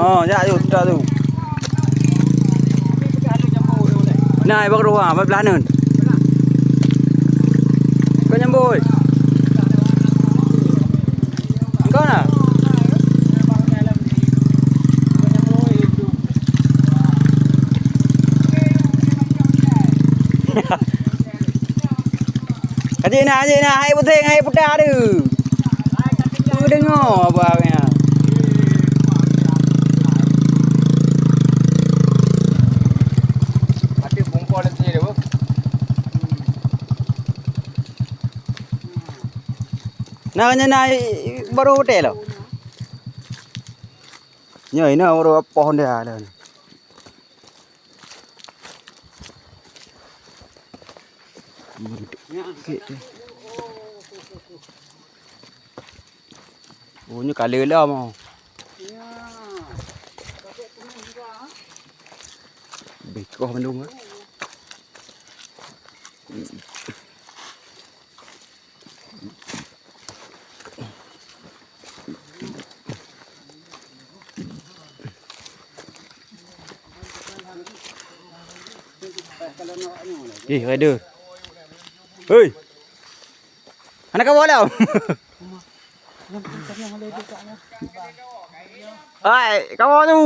Ya tu, dah tu. Nah, baru ah, belah nun. Kau nyambut. Kau nak? Aje na, hai putih ada. Tu dengar abangnya. Ada bungkol nanti dia, Bu. Na baru hotel lo. Nya ini baru pohon dia ada. Oh, ni kala lah mau. Bekoh mendung ah. Rider. Hei. Anak kau bola. Hai, kau tu.